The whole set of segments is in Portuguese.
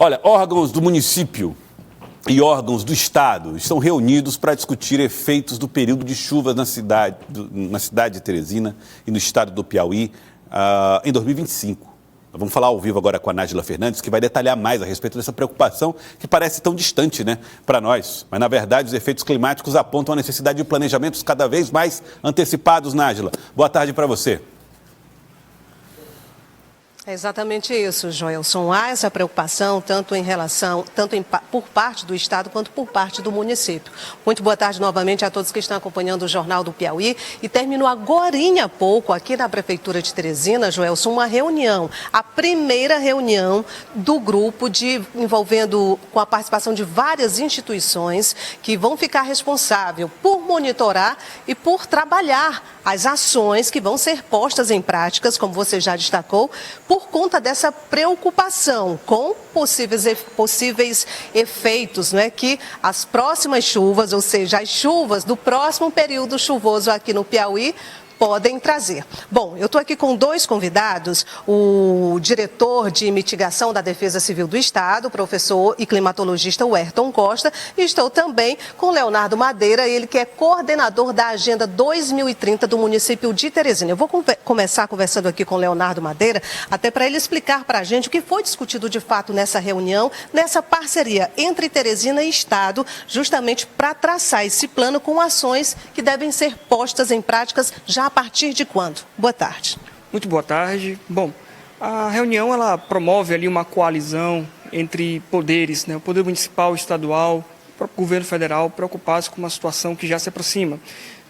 Olha, órgãos do município e órgãos do Estado estão reunidos para discutir efeitos do período de chuvas na cidade de Teresina e no estado do Piauí em 2025. Nós vamos falar ao vivo agora com a Nájila Fernandes, que vai detalhar mais a respeito dessa preocupação que parece tão distante, né, para nós. Mas, na verdade, os efeitos climáticos apontam a necessidade de planejamentos cada vez mais antecipados, Nájila. Boa tarde para você. É exatamente isso, Joelson. Há essa preocupação por parte do Estado quanto por parte do município. Muito boa tarde novamente a todos que estão acompanhando o Jornal do Piauí. E terminou agorinha há pouco aqui na Prefeitura de Teresina, Joelson, uma reunião, a primeira reunião do grupo envolvendo com a participação de várias instituições que vão ficar responsáveis por monitorar e por trabalhar as ações que vão ser postas em práticas, como você já destacou, por conta dessa preocupação com possíveis efeitos, né, que as próximas chuvas, ou seja, as chuvas do próximo período chuvoso aqui no Piauí, podem trazer. Bom, eu estou aqui com dois convidados, o diretor de mitigação da Defesa Civil do Estado, o professor e climatologista Werton Costa, e estou também com Leonardo Madeira, ele que é coordenador da Agenda 2030 do município de Teresina. Eu vou começar conversando aqui com Leonardo Madeira, até para ele explicar para a gente o que foi discutido de fato nessa reunião, nessa parceria entre Teresina e Estado, justamente para traçar esse plano com ações que devem ser postas em práticas já a partir de quando? Boa tarde. Muito boa tarde. Bom, a reunião ela promove ali uma coalizão entre poderes, né? O poder municipal, estadual, o próprio governo federal, preocupados com uma situação que já se aproxima,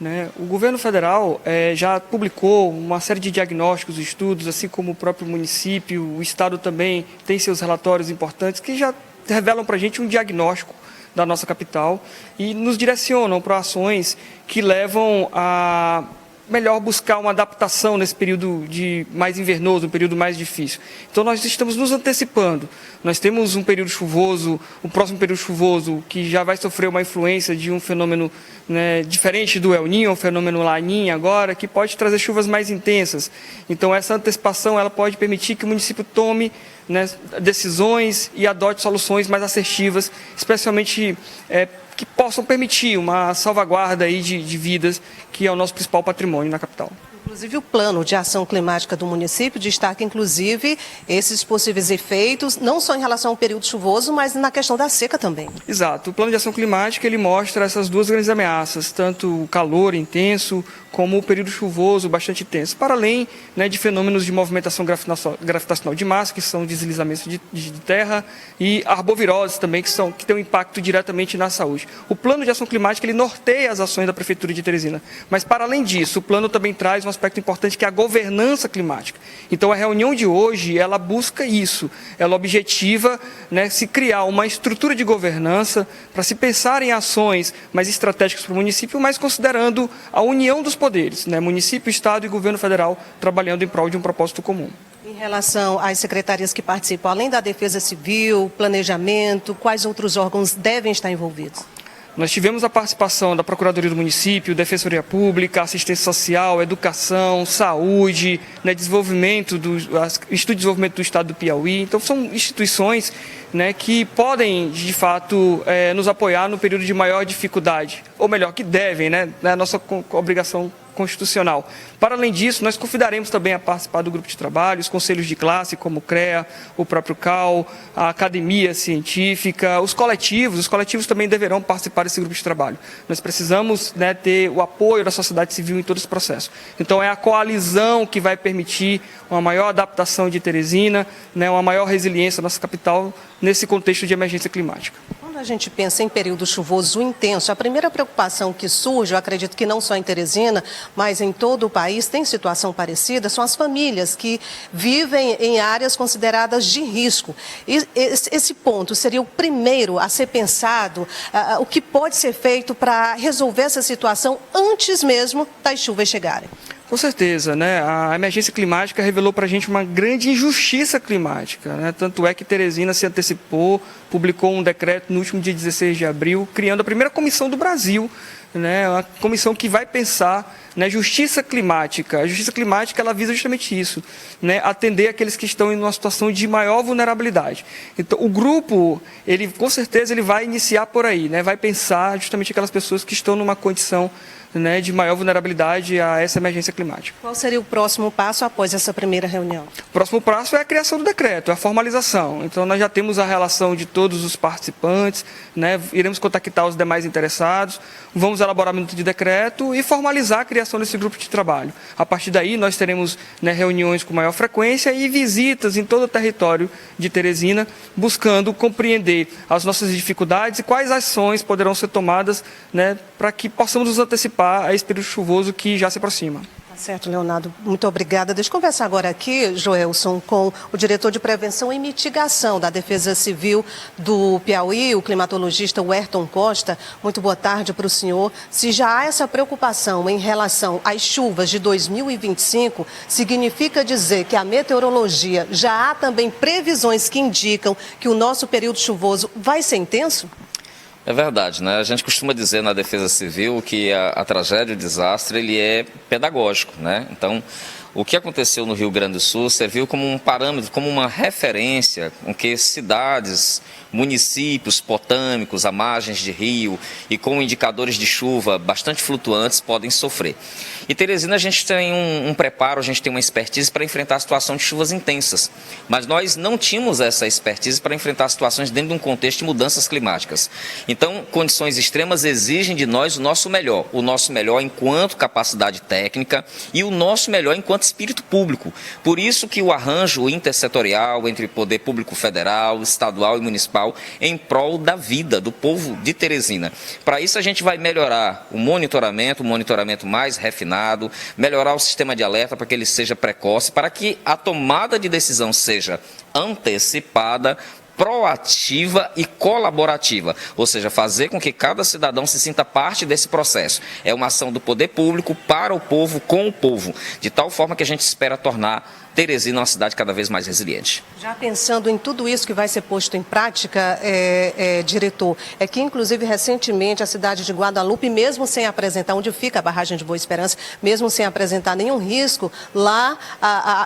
né? O governo federal já publicou uma série de diagnósticos, estudos, assim como o próprio município, o estado também tem seus relatórios importantes que já revelam para a gente um diagnóstico da nossa capital e nos direcionam para ações que levam a melhor buscar uma adaptação nesse período mais invernoso, um período mais difícil. Então nós estamos nos antecipando. Nós temos um período chuvoso, o próximo período chuvoso que já vai sofrer uma influência de um fenômeno, né, diferente do El Niño, um fenômeno Laninha agora, que pode trazer chuvas mais intensas. Então essa antecipação ela pode permitir que o município tome, né, decisões e adote soluções mais assertivas, especialmente que possam permitir uma salvaguarda aí de vidas, que é o nosso principal patrimônio na capital. Inclusive o plano de ação climática do município destaca, inclusive, esses possíveis efeitos, não só em relação ao período chuvoso, mas na questão da seca também. Exato. O plano de ação climática, ele mostra essas duas grandes ameaças, tanto o calor intenso, como o período chuvoso bastante intenso, para além, né, de fenômenos de movimentação gravitacional de massa, que são deslizamentos de terra, e arboviroses também, que têm um impacto diretamente na saúde. O plano de ação climática, ele norteia as ações da Prefeitura de Teresina, mas para além disso, o plano também traz um aspecto importante que é a governança climática. Então a reunião de hoje, ela busca isso, ela objetiva, né, se criar uma estrutura de governança para se pensar em ações mais estratégicas para o município, mas considerando a união dos poderes, né, município, estado e governo federal trabalhando em prol de um propósito comum. Em relação às secretarias que participam, além da Defesa Civil, planejamento, quais outros órgãos devem estar envolvidos? Nós tivemos a participação da Procuradoria do Município, Defensoria Pública, Assistência Social, Educação, Saúde, né, Instituto de Desenvolvimento do Estado do Piauí. Então, são instituições, né, que podem, de fato, nos apoiar no período de maior dificuldade. Ou melhor, que devem, né, é a nossa obrigação constitucional. Para além disso, nós convidaremos também a participar do grupo de trabalho, os conselhos de classe, como o CREA, o próprio CAL, a academia científica, os coletivos também deverão participar desse grupo de trabalho. Nós precisamos, né, ter o apoio da sociedade civil em todo esse processo. Então é a coalizão que vai permitir uma maior adaptação de Teresina, né, uma maior resiliência da nossa capital nesse contexto de emergência climática. Quando a gente pensa em período chuvoso intenso, a primeira preocupação que surge, eu acredito que não só em Teresina, mas em todo o país tem situação parecida, são as famílias que vivem em áreas consideradas de risco. E esse ponto seria o primeiro a ser pensado, o que pode ser feito para resolver essa situação antes mesmo das chuvas chegarem. Com certeza, né? A emergência climática revelou para a gente uma grande injustiça climática, né? Tanto é que Teresina se antecipou, publicou um decreto no último dia 16 de abril, criando a primeira comissão do Brasil, né, uma comissão que vai pensar na justiça climática. A justiça climática ela visa justamente isso, né, atender aqueles que estão em uma situação de maior vulnerabilidade. Então, o grupo, ele com certeza ele vai iniciar por aí, né, vai pensar justamente aquelas pessoas que estão numa condição, né, de maior vulnerabilidade a essa emergência climática. Qual seria o próximo passo após essa primeira reunião? O próximo passo é a criação do decreto, é a formalização. Então, nós já temos a relação de todos os participantes, né, iremos contactar os demais interessados, vamos elaborar um minuto de decreto e formalizar a criação desse grupo de trabalho. A partir daí, nós teremos, né, reuniões com maior frequência e visitas em todo o território de Teresina, buscando compreender as nossas dificuldades e quais ações poderão ser tomadas, né, para que possamos nos antecipar a esse período chuvoso que já se aproxima. Tá certo, Leonardo. Muito obrigada. Deixa eu conversar agora aqui, Joelson, com o diretor de Prevenção e Mitigação da Defesa Civil do Piauí, o climatologista Werton Costa. Muito boa tarde para o senhor. Se já há essa preocupação em relação às chuvas de 2025, significa dizer que a meteorologia já há também previsões que indicam que o nosso período chuvoso vai ser intenso? É verdade, né? A gente costuma dizer na Defesa Civil que a tragédia, o desastre, ele é pedagógico, né? Então, o que aconteceu no Rio Grande do Sul serviu como um parâmetro, como uma referência com que cidades, municípios potâmicos, à margens de rio e com indicadores de chuva bastante flutuantes podem sofrer. E Teresina, a gente tem um preparo, a gente tem uma expertise para enfrentar a situação de chuvas intensas, mas nós não tínhamos essa expertise para enfrentar situações dentro de um contexto de mudanças climáticas. Então, condições extremas exigem de nós o nosso melhor enquanto capacidade técnica e o nosso melhor enquanto espírito público. Por isso que o arranjo intersetorial entre poder público federal, estadual e municipal em prol da vida do povo de Teresina. Para isso a gente vai melhorar o monitoramento mais refinado, melhorar o sistema de alerta para que ele seja precoce, para que a tomada de decisão seja antecipada, proativa e colaborativa, ou seja, fazer com que cada cidadão se sinta parte desse processo. É uma ação do poder público para o povo, com o povo, de tal forma que a gente espera tornar Teresina uma cidade cada vez mais resiliente. Já pensando em tudo isso que vai ser posto em prática, diretor, é que inclusive recentemente a cidade de Guadalupe, mesmo sem apresentar, onde fica a barragem de Boa Esperança, mesmo sem apresentar nenhum risco, lá,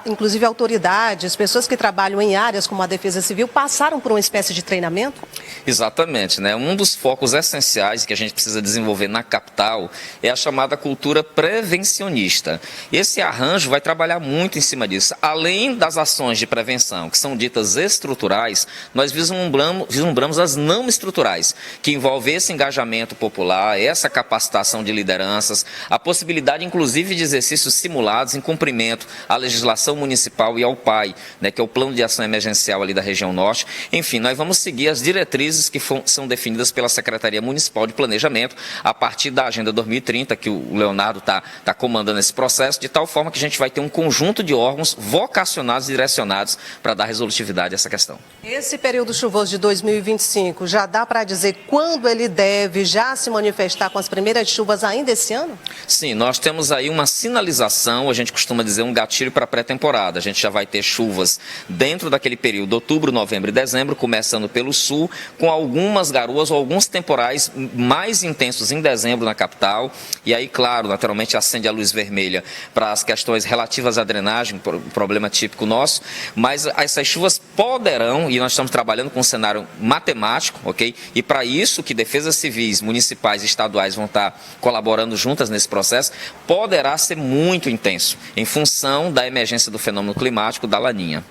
inclusive autoridades, pessoas que trabalham em áreas como a Defesa Civil, passaram por uma espécie de treinamento? Exatamente, né? Um dos focos essenciais que a gente precisa desenvolver na capital é a chamada cultura prevencionista. Esse arranjo vai trabalhar muito em cima disso. Além das ações de prevenção, que são ditas estruturais, nós vislumbramos as não estruturais, que envolvem esse engajamento popular, essa capacitação de lideranças, a possibilidade, inclusive, de exercícios simulados em cumprimento à legislação municipal e ao PAI, né, que é o Plano de Ação Emergencial ali da região norte. Enfim, nós vamos seguir as diretrizes que são definidas pela Secretaria Municipal de Planejamento, a partir da Agenda 2030, que o Leonardo está comandando esse processo, de tal forma que a gente vai ter um conjunto de órgãos vocacionados e direcionados para dar resolutividade a essa questão. Esse período chuvoso de 2025, já dá para dizer quando ele deve já se manifestar com as primeiras chuvas ainda esse ano? Sim, nós temos aí uma sinalização, a gente costuma dizer um gatilho para a pré-temporada. A gente já vai ter chuvas dentro daquele período, outubro, novembro e dezembro, começando pelo sul, com algumas garoas ou alguns temporais mais intensos em dezembro na capital. E aí, claro, naturalmente acende a luz vermelha para as questões relativas à drenagem, problema típico nosso, mas essas chuvas poderão, e nós estamos trabalhando com um cenário matemático, ok? E para isso que defesas civis, municipais e estaduais vão estar colaborando juntas nesse processo, poderá ser muito intenso, em função da emergência do fenômeno climático da Laninha.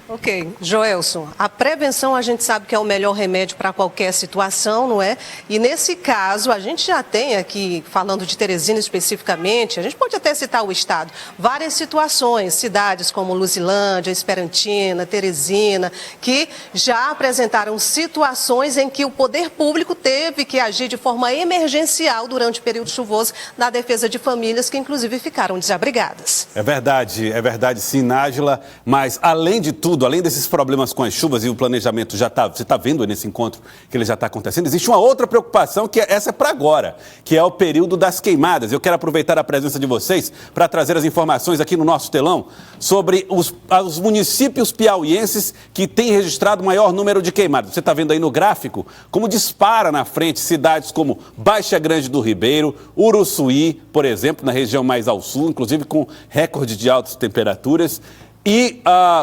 Ok, Joelson, a prevenção a gente sabe que é o melhor remédio para qualquer situação, não é? E nesse caso, a gente já tem aqui, falando de Teresina especificamente, a gente pode até citar o estado, várias situações, cidades como Luzilândia, Esperantina, Teresina, que já apresentaram situações em que o poder público teve que agir de forma emergencial durante o período chuvoso na defesa de famílias que inclusive ficaram desabrigadas. É verdade sim, Nájila, mas além de tudo, tudo, além desses problemas com as chuvas e o planejamento você está vendo nesse encontro que ele já está acontecendo, existe uma outra preocupação que essa é para agora, que é o período das queimadas. Eu quero aproveitar a presença de vocês para trazer as informações aqui no nosso telão sobre os municípios piauienses que têm registrado o maior número de queimadas. Você está vendo aí no gráfico como dispara na frente cidades como Baixa Grande do Ribeiro, Uruçuí, por exemplo, na região mais ao sul, inclusive com recorde de altas temperaturas, e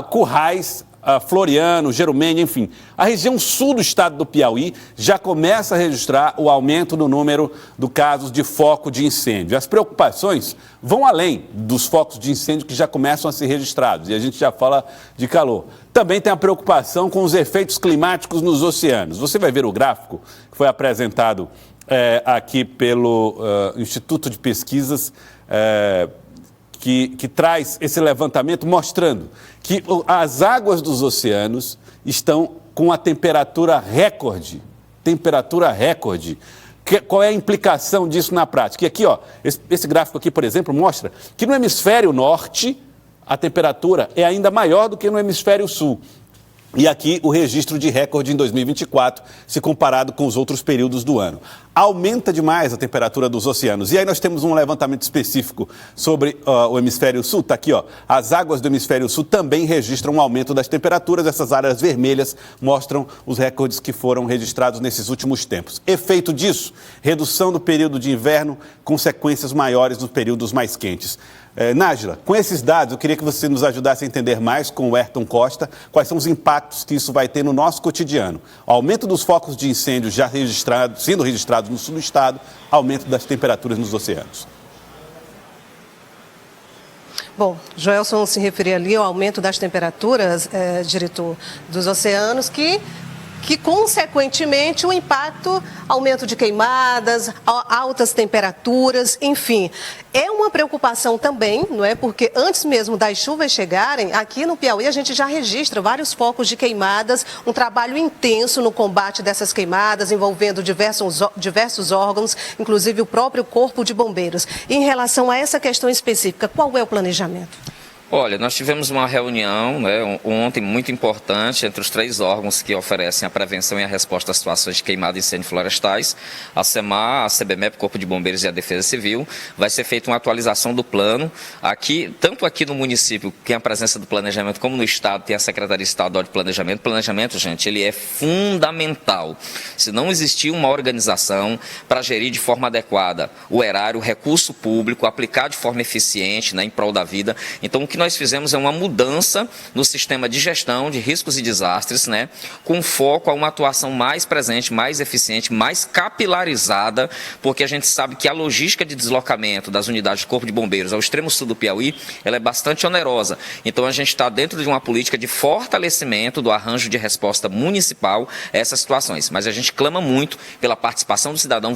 Currais, Floriano, Jerumênia, enfim. A região sul do estado do Piauí já começa a registrar o aumento no número de casos de foco de incêndio. As preocupações vão além dos focos de incêndio que já começam a ser registrados, e a gente já fala de calor. Também tem a preocupação com os efeitos climáticos nos oceanos. Você vai ver o gráfico que foi apresentado aqui pelo Instituto de Pesquisas que traz esse levantamento mostrando que as águas dos oceanos estão com a temperatura recorde. Qual é a implicação disso na prática? E aqui, esse gráfico aqui, por exemplo, mostra que no hemisfério norte a temperatura é ainda maior do que no hemisfério sul. E aqui o registro de recorde em 2024, se comparado com os outros períodos do ano. Aumenta demais a temperatura dos oceanos. E aí nós temos um levantamento específico sobre o hemisfério sul. Está aqui, as águas do hemisfério sul também registram um aumento das temperaturas. Essas áreas vermelhas mostram os recordes que foram registrados nesses últimos tempos. Efeito disso, redução do período de inverno, consequências maiores nos períodos mais quentes. Nájila, com esses dados, eu queria que você nos ajudasse a entender mais com o Ayrton Costa quais são os impactos que isso vai ter no nosso cotidiano. O aumento dos focos de incêndio já sendo registrados no sul do estado, aumento das temperaturas nos oceanos. Bom, Joelson se referia ali ao aumento das temperaturas, diretor, dos oceanos, que consequentemente o impacto, aumento de queimadas, altas temperaturas, enfim. É uma preocupação também, não é? Porque antes mesmo das chuvas chegarem, aqui no Piauí a gente já registra vários focos de queimadas, um trabalho intenso no combate dessas queimadas, envolvendo diversos órgãos, inclusive o próprio Corpo de Bombeiros. Em relação a essa questão específica, qual é o planejamento? Olha, nós tivemos uma reunião ontem muito importante entre os 3 órgãos que oferecem a prevenção e a resposta às situações de queimada e incêndios florestais, a SEMAR, a CBMEP, Corpo de Bombeiros e a Defesa Civil. Vai ser feita uma atualização do plano. Tanto aqui no município, que tem a presença do planejamento, como no estado, tem a Secretaria Estadual de Planejamento. O planejamento, gente, ele é fundamental. Se não existir uma organização para gerir de forma adequada o erário, o recurso público, aplicar de forma eficiente, em prol da vida. Então, o que nós fizemos é uma mudança no sistema de gestão de riscos e desastres, com foco a uma atuação mais presente, mais eficiente, mais capilarizada, porque a gente sabe que a logística de deslocamento das unidades de Corpo de Bombeiros ao extremo sul do Piauí, ela é bastante onerosa. Então a gente está dentro de uma política de fortalecimento do arranjo de resposta municipal a essas situações. Mas a gente clama muito pela participação do cidadão,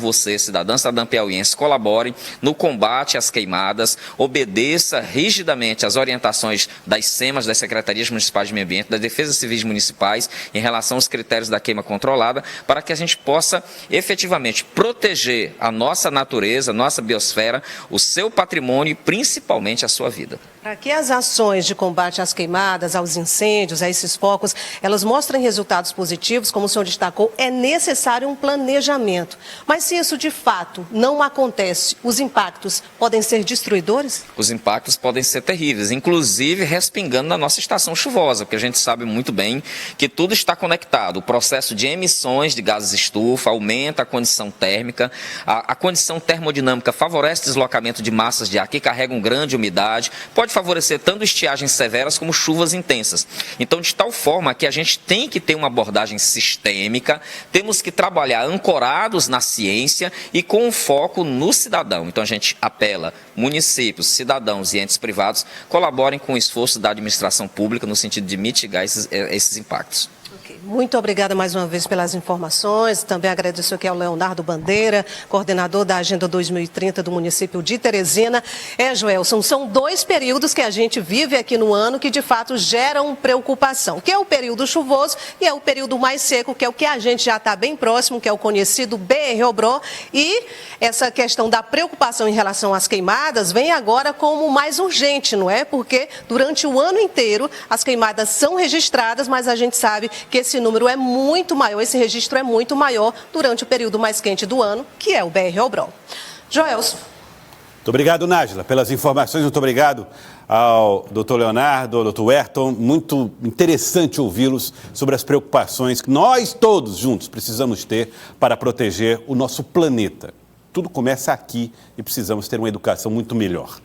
cidadã piauiense, colabore no combate às queimadas, obedeça rigidamente às orientações das SEMAS, das Secretarias Municipais de Meio Ambiente, das Defesas Civis Municipais, em relação aos critérios da queima controlada, para que a gente possa efetivamente proteger a nossa natureza, a nossa biosfera, o seu patrimônio e principalmente a sua vida. Para que as ações de combate às queimadas, aos incêndios, a esses focos, elas mostrem resultados positivos, como o senhor destacou, é necessário um planejamento. Mas se isso de fato não acontece, os impactos podem ser destruidores? Os impactos podem ser terríveis, inclusive respingando na nossa estação chuvosa, porque a gente sabe muito bem que tudo está conectado. O processo de emissões de gases estufa aumenta a condição térmica, a condição termodinâmica favorece o deslocamento de massas de ar que carregam grande umidade, pode favorecer tanto estiagens severas como chuvas intensas. Então, de tal forma que a gente tem que ter uma abordagem sistêmica, temos que trabalhar ancorados na ciência e com um foco no cidadão. Então, a gente apela, municípios, cidadãos e entes privados colaborem com o esforço da administração pública no sentido de mitigar esses impactos. Muito obrigada mais uma vez pelas informações. Também agradeço aqui ao Leonardo Bandeira, coordenador da Agenda 2030 do município de Teresina. Joelson, são 2 períodos que a gente vive aqui no ano que de fato geram preocupação, que é o período chuvoso e é o período mais seco, que é o que a gente já está bem próximo, que é o conhecido BR-Obró. E essa questão da preocupação em relação às queimadas vem agora como mais urgente, não é? Porque durante o ano inteiro as queimadas são registradas, mas a gente sabe que esse número é muito maior, esse registro é muito maior durante o período mais quente do ano, que é o BR-Obró. Joelson. Muito obrigado, Nájila, pelas informações. Muito obrigado ao doutor Leonardo, ao doutor Ayrton. Muito interessante ouvi-los sobre as preocupações que nós todos juntos precisamos ter para proteger o nosso planeta. Tudo começa aqui e precisamos ter uma educação muito melhor.